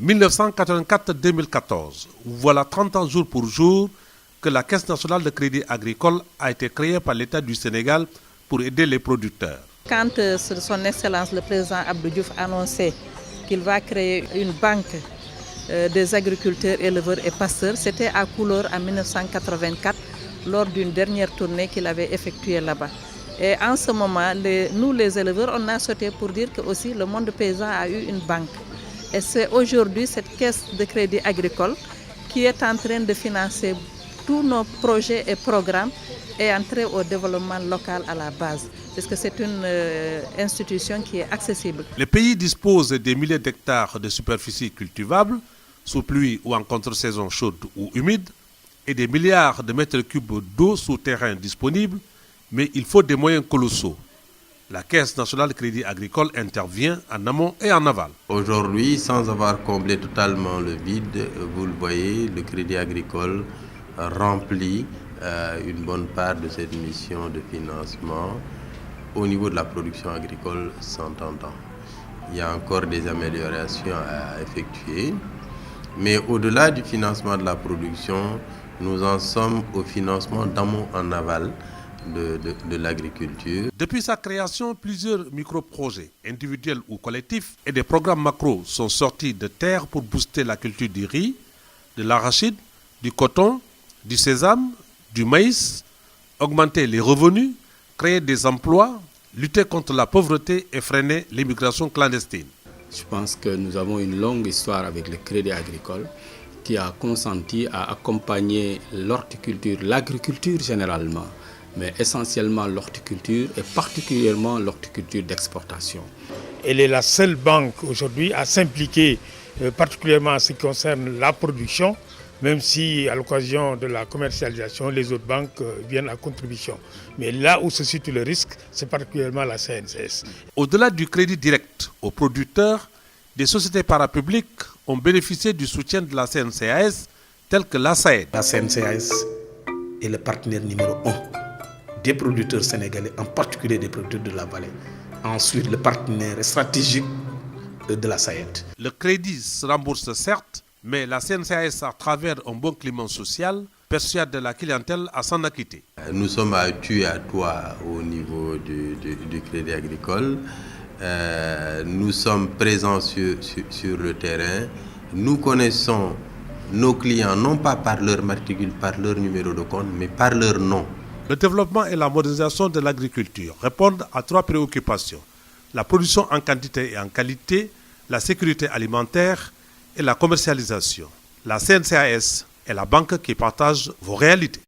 1984-2014, voilà 30 ans jour pour jour que la Caisse nationale de crédit agricole a été créée par l'État du Sénégal pour aider les producteurs. Quand son Excellence le président Abdou Diouf a annoncé qu'il va créer une banque des agriculteurs, éleveurs et pasteurs, c'était à Koulor en 1984 lors d'une dernière tournée qu'il avait effectuée là-bas. Et en ce moment, nous les éleveurs, on a sauté pour dire que aussi le monde paysan a eu une banque. Et c'est aujourd'hui cette caisse de crédit agricole qui est en train de financer tous nos projets et programmes et entrer au développement local à la base, parce que c'est une institution qui est accessible. Le pays dispose des milliers d'hectares de superficie cultivable, sous pluie ou en contre-saison chaude ou humide, et des milliards de mètres cubes d'eau souterrain disponibles, mais il faut des moyens colossaux. La Caisse nationale de crédit agricole intervient en amont et en aval. Aujourd'hui, sans avoir comblé totalement le vide, vous le voyez, le crédit agricole remplit une bonne part de cette mission de financement au niveau de la production agricole s'entendant. Il y a encore des améliorations à effectuer, mais au-delà du financement de la production, nous en sommes au financement d'amont en aval de l'agriculture. Depuis sa création, plusieurs micro-projets, individuels ou collectifs, et des programmes macro sont sortis de terre pour booster la culture du riz, de l'arachide, du coton, du sésame, du maïs, augmenter les revenus, créer des emplois, lutter contre la pauvreté et freiner l'immigration clandestine. Je pense que nous avons une longue histoire avec le crédit agricole qui a consenti à accompagner l'horticulture, l'agriculture généralement, mais essentiellement l'horticulture et particulièrement l'horticulture d'exportation. Elle est la seule banque aujourd'hui à s'impliquer particulièrement en ce qui concerne la production, même si à l'occasion de la commercialisation, les autres banques viennent à contribution. Mais là où se situe le risque, c'est particulièrement la CNCS. Au-delà du crédit direct aux producteurs, des sociétés parapubliques ont bénéficié du soutien de la CNCAS, telles que la SAED. La CNCAS est le partenaire numéro 1 des producteurs sénégalais, en particulier des producteurs de la vallée. Ensuite, le partenaire stratégique de la SAED. Le crédit se rembourse certes, mais la CNCAS, à travers un bon climat social, persuade la clientèle à s'en acquitter. Nous sommes à tu et à toi au niveau du crédit agricole. Nous sommes présents sur le terrain. Nous connaissons nos clients, non pas par leur matricule, par leur numéro de compte, mais par leur nom. Le développement et la modernisation de l'agriculture répondent à 3 préoccupations. La production en quantité et en qualité, la sécurité alimentaire et la commercialisation. La CNCAS est la banque qui partage vos réalités.